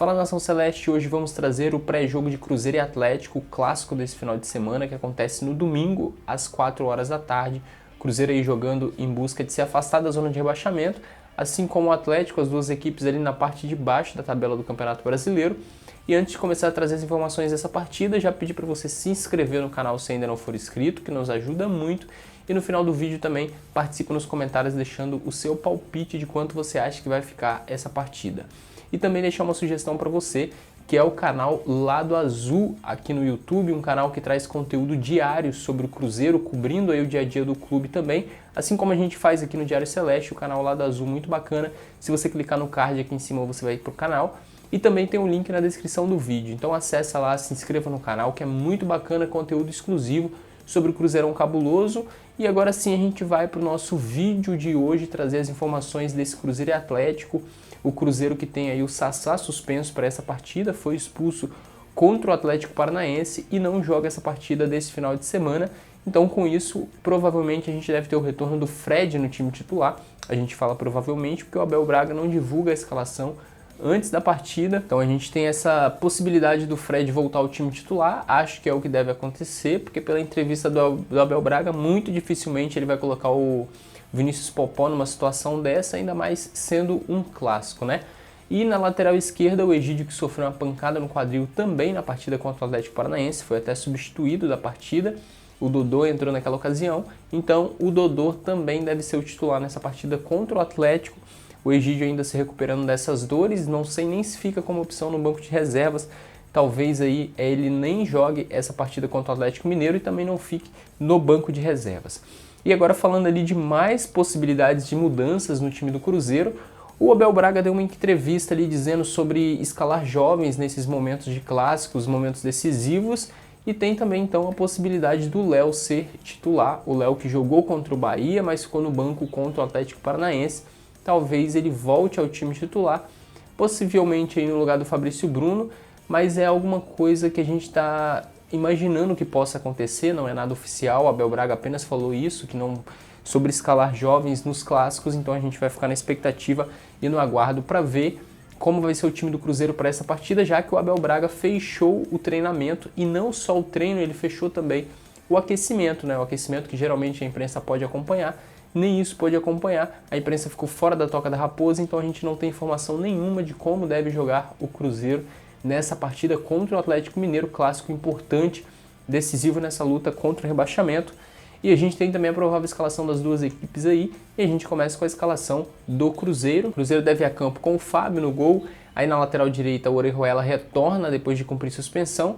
Fala Nação Celeste, hoje vamos trazer o pré-jogo de Cruzeiro e Atlético, o clássico desse final de semana que acontece no domingo às 4 horas da tarde. Cruzeiro aí jogando em busca de se afastar da zona de rebaixamento, assim como o Atlético, as duas equipes ali na parte de baixo da tabela do Campeonato Brasileiro. E antes de começar a trazer as informações dessa partida, já pedi para você se inscrever no canal se ainda não for inscrito, que nos ajuda muito. E no final do vídeo também participe nos comentários deixando o seu palpite de quanto você acha que vai ficar essa partida. E também deixar uma sugestão para você, que é o canal Lado Azul aqui no YouTube, um canal que traz conteúdo diário sobre o Cruzeiro, cobrindo aí o dia a dia do clube também, assim como a gente faz aqui no Diário Celeste, o canal Lado Azul muito bacana. Se você clicar no card aqui em cima, você vai para o canal. E também tem um link na descrição do vídeo, então acessa lá, se inscreva no canal, que é muito bacana, conteúdo exclusivo sobre o Cruzeirão Cabuloso. E agora sim a gente vai para o nosso vídeo de hoje, trazer as informações desse Cruzeiro e Atlético. O Cruzeiro que tem aí o Sassá suspenso para essa partida, foi expulso contra o Atlético Paranaense e não joga essa partida desse final de semana. Então com isso, provavelmente a gente deve ter o retorno do Fred no time titular. A gente fala provavelmente porque o Abel Braga não divulga a escalação antes da partida, então a gente tem essa possibilidade do Fred voltar ao time titular, acho que é o que deve acontecer, porque pela entrevista do Abel Braga, muito dificilmente ele vai colocar o Vinícius Popó numa situação dessa, ainda mais sendo um clássico, né? E na lateral esquerda, o Egídio, que sofreu uma pancada no quadril também na partida contra o Atlético Paranaense, foi até substituído da partida, o Dodô entrou naquela ocasião, então o Dodô também deve ser o titular nessa partida contra o Atlético. O Egídio ainda se recuperando dessas dores, não sei nem se fica como opção no banco de reservas. Talvez aí ele nem jogue essa partida contra o Atlético Mineiro e também não fique no banco de reservas. E agora falando ali de mais possibilidades de mudanças no time do Cruzeiro, o Abel Braga deu uma entrevista ali dizendo sobre escalar jovens nesses momentos de clássicos, momentos decisivos, e tem também então a possibilidade do Léo ser titular. O Léo que jogou contra o Bahia, mas ficou no banco contra o Atlético Paranaense. Talvez ele volte ao time titular, possivelmente aí no lugar do Fabrício Bruno, mas é alguma coisa que a gente está imaginando que possa acontecer, não é nada oficial, o Abel Braga apenas falou isso, que não sobre escalar jovens nos clássicos, então a gente vai ficar na expectativa e no aguardo para ver como vai ser o time do Cruzeiro para essa partida, já que o Abel Braga fechou o treinamento e não só o treino, ele fechou também o aquecimento, né? O aquecimento que geralmente a imprensa pode acompanhar. Nem isso pôde acompanhar, a imprensa ficou fora da Toca da Raposa, então a gente não tem informação nenhuma de como deve jogar o Cruzeiro nessa partida contra o Atlético Mineiro, clássico importante, decisivo nessa luta contra o rebaixamento. E a gente tem também a provável escalação das duas equipes aí, e a gente começa com a escalação do Cruzeiro. O Cruzeiro deve ir a campo com o Fábio no gol, aí na lateral direita o Orejuela retorna depois de cumprir suspensão.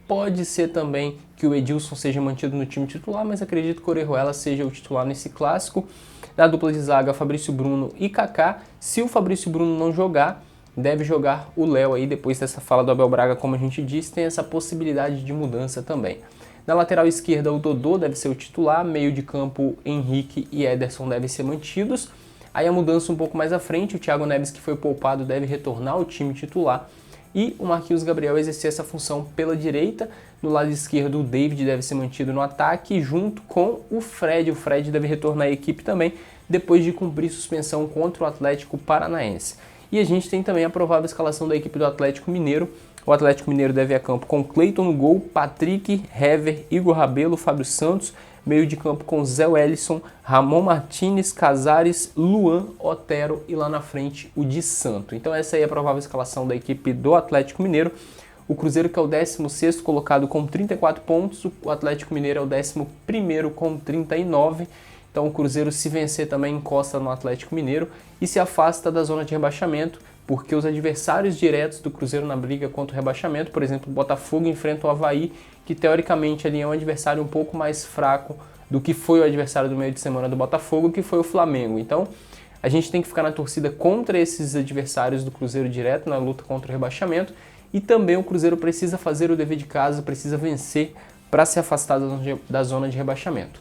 Pode ser também que o Edilson seja mantido no time titular, mas acredito que o Orejuela seja o titular nesse clássico. Na dupla de zaga, Fabrício Bruno e Kaká. Se o Fabrício Bruno não jogar, deve jogar o Léo aí. Depois dessa fala do Abel Braga, como a gente disse, tem essa possibilidade de mudança também. Na lateral esquerda, o Dodô deve ser o titular. Meio de campo, Henrique e Ederson devem ser mantidos. Aí a mudança um pouco mais à frente, o Thiago Neves, que foi poupado, deve retornar ao time titular. E o Marquinhos Gabriel exercer essa função pela direita. No lado esquerdo, o David deve ser mantido no ataque, junto com o Fred. O Fred deve retornar à equipe também, depois de cumprir suspensão contra o Atlético Paranaense. E a gente tem também a provável escalação da equipe do Atlético Mineiro. O Atlético Mineiro deve ir a campo com Cleiton no gol, Patrick, Hever, Igor Rabelo, Fábio Santos. Meio de campo com Zé Wellison, Ramon Martínez, Casares, Luan, Otero e lá na frente o Di Santo. Então essa aí é a provável escalação da equipe do Atlético Mineiro. O Cruzeiro que é o 16º colocado com 34 pontos, o Atlético Mineiro é o 11º com 39. Então o Cruzeiro, se vencer, também encosta no Atlético Mineiro e se afasta da zona de rebaixamento, porque os adversários diretos do Cruzeiro na briga contra o rebaixamento, por exemplo, o Botafogo enfrenta o Avaí, que teoricamente ali é um adversário um pouco mais fraco do que foi o adversário do meio de semana do Botafogo, que foi o Flamengo. Então a gente tem que ficar na torcida contra esses adversários do Cruzeiro direto na luta contra o rebaixamento, e também o Cruzeiro precisa fazer o dever de casa, precisa vencer para se afastar da zona de rebaixamento.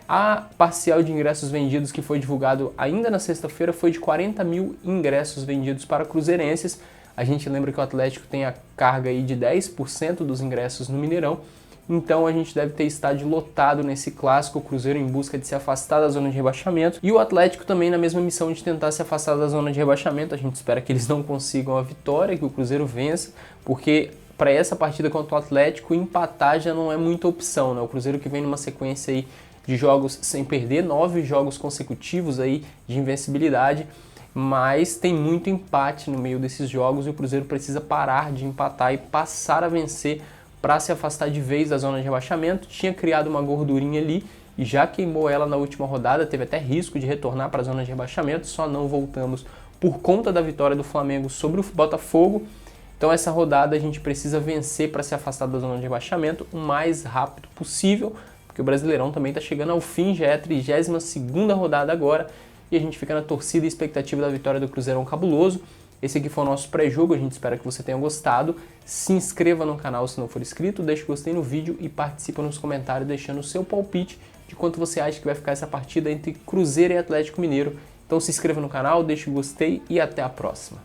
A parcial de ingressos vendidos que foi divulgado ainda na sexta-feira foi de 40 mil ingressos vendidos para cruzeirenses. A gente lembra que o Atlético tem a carga aí de 10% dos ingressos no Mineirão, então a gente deve ter estádio lotado nesse clássico, o Cruzeiro em busca de se afastar da zona de rebaixamento e o Atlético também na mesma missão de tentar se afastar da zona de rebaixamento. A gente espera que eles não consigam a vitória, que o Cruzeiro vença, porque para essa partida contra o Atlético, empatar já não é muita opção, né? O Cruzeiro que vem numa sequência aí de jogos sem perder, 9 jogos consecutivos aí de invencibilidade, mas tem muito empate no meio desses jogos e o Cruzeiro precisa parar de empatar e passar a vencer para se afastar de vez da zona de rebaixamento. Tinha criado uma gordurinha ali e já queimou ela na última rodada, teve até risco de retornar para a zona de rebaixamento, só não voltamos por conta da vitória do Flamengo sobre o Botafogo. Então essa rodada a gente precisa vencer para se afastar da zona de rebaixamento o mais rápido possível, porque o Brasileirão também está chegando ao fim, já é a 32ª rodada agora, e a gente fica na torcida e expectativa da vitória do Cruzeirão cabuloso. Esse aqui foi o nosso pré-jogo, a gente espera que você tenha gostado. Se inscreva no canal se não for inscrito, deixe o gostei no vídeo e participa nos comentários deixando o seu palpite de quanto você acha que vai ficar essa partida entre Cruzeiro e Atlético Mineiro. Então se inscreva no canal, deixe o gostei e até a próxima.